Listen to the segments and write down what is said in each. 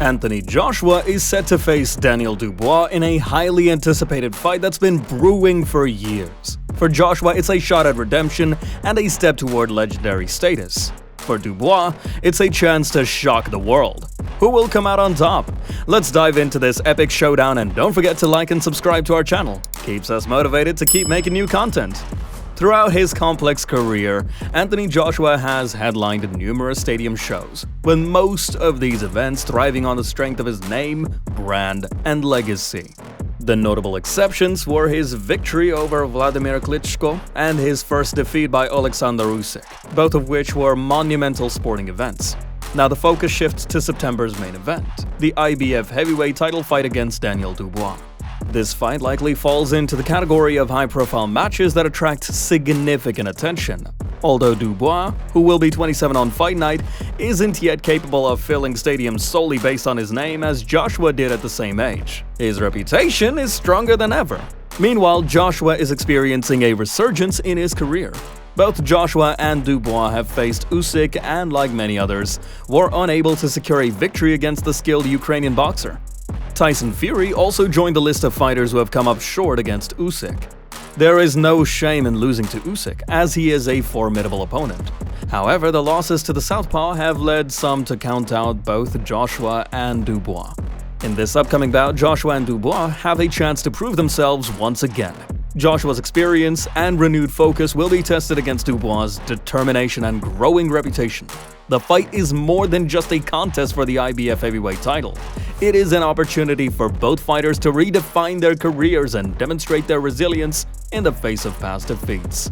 Anthony Joshua is set to face Daniel Dubois in a highly anticipated fight that's been brewing for years. For Joshua, it's a shot at redemption and a step toward legendary status. For Dubois, it's a chance to shock the world. Who will come out on top? Let's dive into this epic showdown, and don't forget to like and subscribe to our channel. Keeps us motivated to keep making new content. Throughout his complex career, Anthony Joshua has headlined numerous stadium shows, with most of these events thriving on the strength of his name, brand, and legacy. The notable exceptions were his victory over Vladimir Klitschko and his first defeat by Alexander Usyk, both of which were monumental sporting events. Now the focus shifts to September's main event, the IBF heavyweight title fight against Daniel Dubois. This fight likely falls into the category of high-profile matches that attract significant attention. Although Dubois, who will be 27 on fight night, isn't yet capable of filling stadiums solely based on his name as Joshua did at the same age. His reputation is stronger than ever. Meanwhile, Joshua is experiencing a resurgence in his career. Both Joshua and Dubois have faced Usyk and, like many others, were unable to secure a victory against the skilled Ukrainian boxer. Tyson Fury also joined the list of fighters who have come up short against Usyk. There is no shame in losing to Usyk, as he is a formidable opponent. However, the losses to the Southpaw have led some to count out both Joshua and Dubois. In this upcoming bout, Joshua and Dubois have a chance to prove themselves once again. Joshua's experience and renewed focus will be tested against Dubois' determination and growing reputation. The fight is more than just a contest for the IBF heavyweight title. It is an opportunity for both fighters to redefine their careers and demonstrate their resilience in the face of past defeats.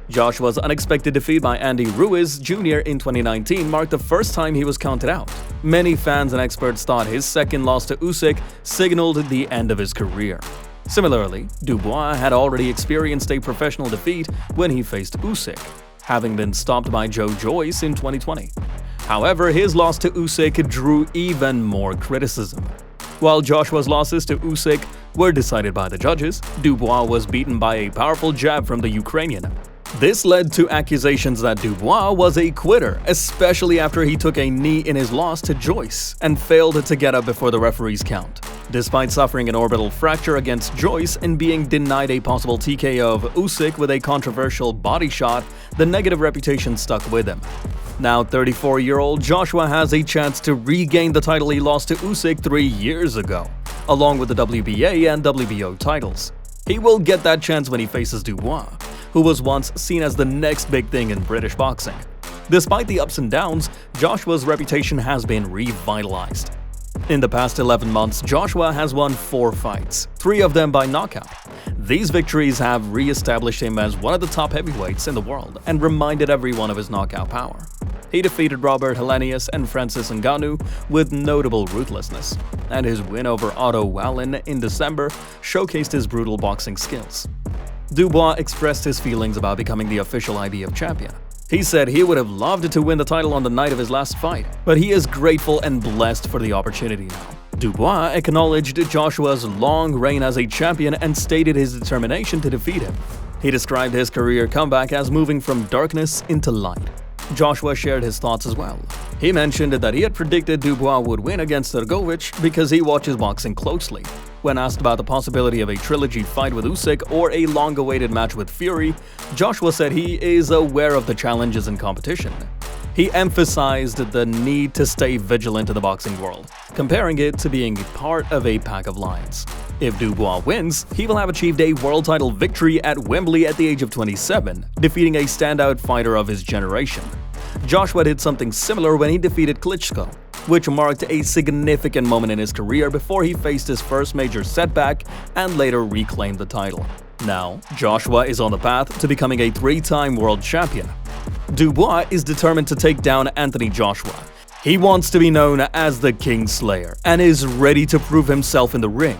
Joshua's unexpected defeat by Andy Ruiz Jr. in 2019 marked the first time he was counted out. Many fans and experts thought his second loss to Usyk signaled the end of his career. Similarly, Dubois had already experienced a professional defeat when he faced Usyk, having been stopped by Joe Joyce in 2020. However, his loss to Usyk drew even more criticism. While Joshua's losses to Usyk were decided by the judges, Dubois was beaten by a powerful jab from the Ukrainian. This led to accusations that Dubois was a quitter, especially after he took a knee in his loss to Joyce and failed to get up before the referee's count. Despite suffering an orbital fracture against Joyce and being denied a possible TKO of Usyk with a controversial body shot, the negative reputation stuck with him. Now 34-year-old Joshua has a chance to regain the title he lost to Usyk 3 years ago, along with the WBA and WBO titles. He will get that chance when he faces Dubois, who was once seen as the next big thing in British boxing. Despite the ups and downs, Joshua's reputation has been revitalized. In the past 11 months, Joshua has won 4 fights, 3 of them by knockout. These victories have re-established him as one of the top heavyweights in the world and reminded everyone of his knockout power. He defeated Robert Helenius and Francis Ngannou with notable ruthlessness, and his win over Otto Wallin in December showcased his brutal boxing skills. Dubois expressed his feelings about becoming the official IBF champion. He said he would have loved to win the title on the night of his last fight, but he is grateful and blessed for the opportunity now. Dubois acknowledged Joshua's long reign as a champion and stated his determination to defeat him. He described his career comeback as moving from darkness into light. Joshua shared his thoughts as well. He mentioned that he had predicted Dubois would win against Sergovich because he watches boxing closely. When asked about the possibility of a trilogy fight with Usyk or a long-awaited match with Fury, Joshua said he is aware of the challenges in competition. He emphasized the need to stay vigilant in the boxing world, comparing it to being part of a pack of lions. If Dubois wins, he will have achieved a world title victory at Wembley at the age of 27, defeating a standout fighter of his generation. Joshua did something similar when he defeated Klitschko, which marked a significant moment in his career before he faced his first major setback and later reclaimed the title. Now, Joshua is on the path to becoming a 3-time world champion. Dubois is determined to take down Anthony Joshua. He wants to be known as the Kingslayer and is ready to prove himself in the ring.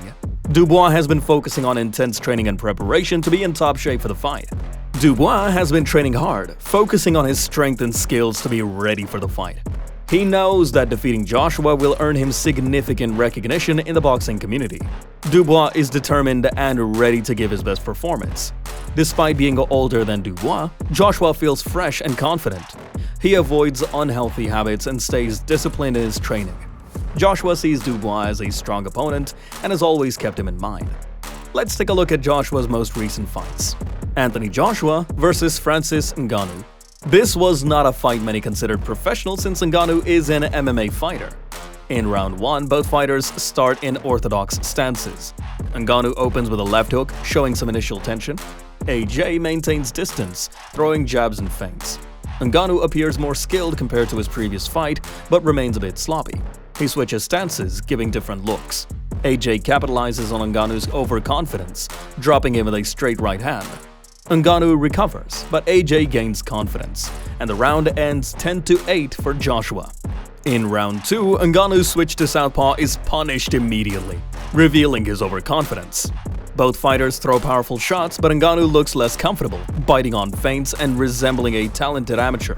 Dubois has been focusing on intense training and preparation to be in top shape for the fight. Dubois has been training hard, focusing on his strength and skills to be ready for the fight. He knows that defeating Joshua will earn him significant recognition in the boxing community. Dubois is determined and ready to give his best performance. Despite being older than Dubois, Joshua feels fresh and confident. He avoids unhealthy habits and stays disciplined in his training. Joshua sees Dubois as a strong opponent and has always kept him in mind. Let's take a look at Joshua's most recent fights. Anthony Joshua versus Francis Ngannou. This was not a fight many considered professional since Ngannou is an MMA fighter. In round 1, both fighters start in orthodox stances. Ngannou opens with a left hook, showing some initial tension. AJ maintains distance, throwing jabs and feints. Ngannou appears more skilled compared to his previous fight, but remains a bit sloppy. He switches stances, giving different looks. AJ capitalizes on Ngannou's overconfidence, dropping him with a straight right hand. Ngannou recovers, but AJ gains confidence, and the round ends 10-8 for Joshua. In round 2, Ngannou's switch to southpaw is punished immediately, revealing his overconfidence. Both fighters throw powerful shots, but Ngannou looks less comfortable, biting on feints and resembling a talented amateur.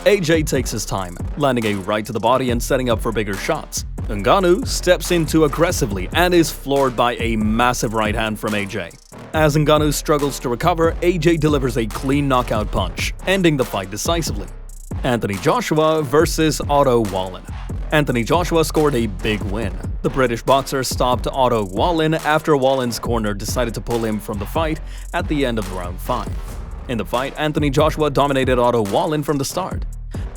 AJ takes his time, landing a right to the body and setting up for bigger shots. Ngannou steps in too aggressively and is floored by a massive right hand from AJ. As Ngannou struggles to recover, AJ delivers a clean knockout punch, ending the fight decisively. Anthony Joshua versus Otto Wallin. Anthony Joshua scored a big win. The British boxer stopped Otto Wallin after Wallin's corner decided to pull him from the fight at the end of round 5. In the fight, Anthony Joshua dominated Otto Wallin from the start.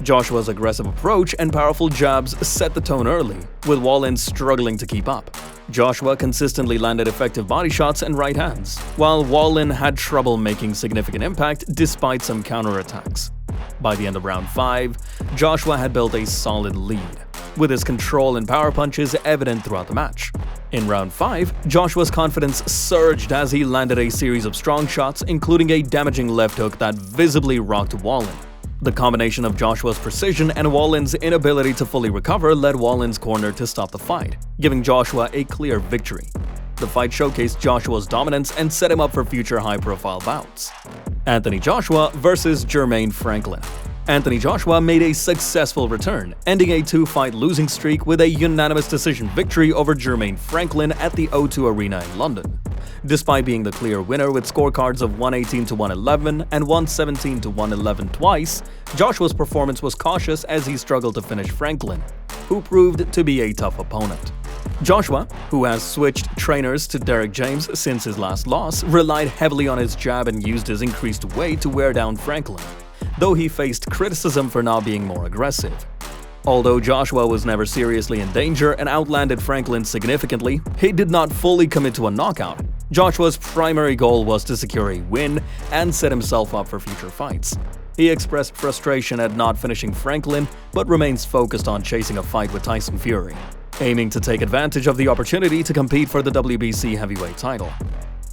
Joshua's aggressive approach and powerful jabs set the tone early, with Wallin struggling to keep up. Joshua consistently landed effective body shots and right hands, while Wallin had trouble making significant impact despite some counterattacks. By the end of round 5, Joshua had built a solid lead, with his control and power punches evident throughout the match. In round 5, Joshua's confidence surged as he landed a series of strong shots, including a damaging left hook that visibly rocked Wallin. The combination of Joshua's precision and Wallin's inability to fully recover led Wallin's corner to stop the fight, giving Joshua a clear victory. The fight showcased Joshua's dominance and set him up for future high-profile bouts. Anthony Joshua versus Jermaine Franklin. Anthony Joshua made a successful return, ending a 2-fight losing streak with a unanimous decision victory over Jermaine Franklin at the O2 Arena in London. Despite being the clear winner with scorecards of 118-111 and 117-111 twice, Joshua's performance was cautious as he struggled to finish Franklin, who proved to be a tough opponent. Joshua, who has switched trainers to Derek James since his last loss, relied heavily on his jab and used his increased weight to wear down Franklin, though he faced criticism for not being more aggressive. Although Joshua was never seriously in danger and outlanded Franklin significantly, he did not fully commit to a knockout. Joshua's primary goal was to secure a win and set himself up for future fights. He expressed frustration at not finishing Franklin, but remains focused on chasing a fight with Tyson Fury, aiming to take advantage of the opportunity to compete for the WBC heavyweight title.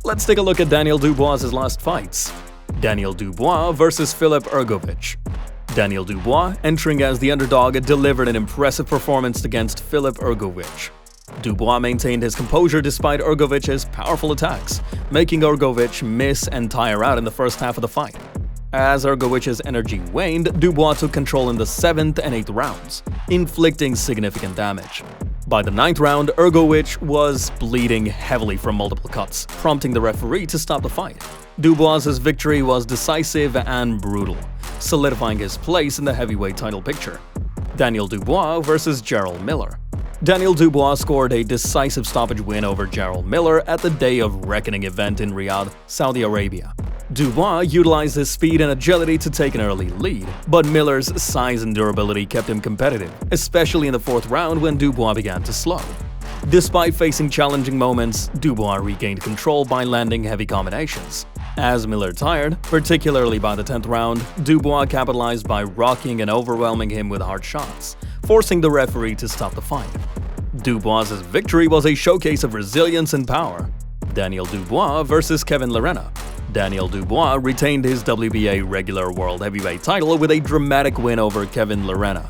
Let's take a look at Daniel Dubois' last fights. Daniel Dubois versus Filip Hrgović. Daniel Dubois, entering as the underdog, delivered an impressive performance against Filip Hrgović. Dubois maintained his composure despite Hrgovic's powerful attacks, making Hrgović miss and tire out in the first half of the fight. As Hrgovic's energy waned, Dubois took control in the 7th and 8th rounds, inflicting significant damage. By the 9th round, Hrgović was bleeding heavily from multiple cuts, prompting the referee to stop the fight. Dubois' victory was decisive and brutal, solidifying his place in the heavyweight title picture. Daniel Dubois versus Jarrell Miller. Daniel Dubois scored a decisive stoppage win over Jarrell Miller at the Day of Reckoning event in Riyadh, Saudi Arabia. Dubois utilized his speed and agility to take an early lead, but Miller's size and durability kept him competitive, especially in the 4th round when Dubois began to slow. Despite facing challenging moments, Dubois regained control by landing heavy combinations. As Miller tired, particularly by the 10th round, Dubois capitalized by rocking and overwhelming him with hard shots, forcing the referee to stop the fight. Dubois' victory was a showcase of resilience and power. Daniel Dubois versus Kevin Lerena. Daniel Dubois retained his WBA regular world heavyweight title with a dramatic win over Kevin Lerena.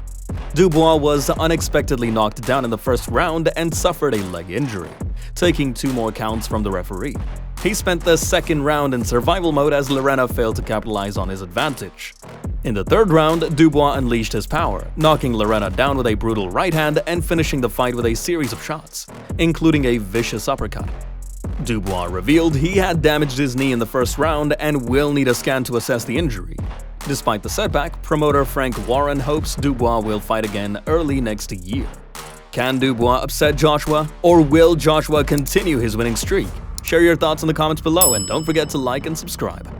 Dubois was unexpectedly knocked down in the 1st round and suffered a leg injury, taking 2 more counts from the referee. He spent the 2nd round in survival mode as Lerena failed to capitalize on his advantage. In the 3rd round, Dubois unleashed his power, knocking Lerena down with a brutal right hand and finishing the fight with a series of shots, including a vicious uppercut. Dubois revealed he had damaged his knee in the 1st round and will need a scan to assess the injury. Despite the setback, promoter Frank Warren hopes Dubois will fight again early next year. Can Dubois upset Joshua, or will Joshua continue his winning streak? Share your thoughts in the comments below and don't forget to like and subscribe.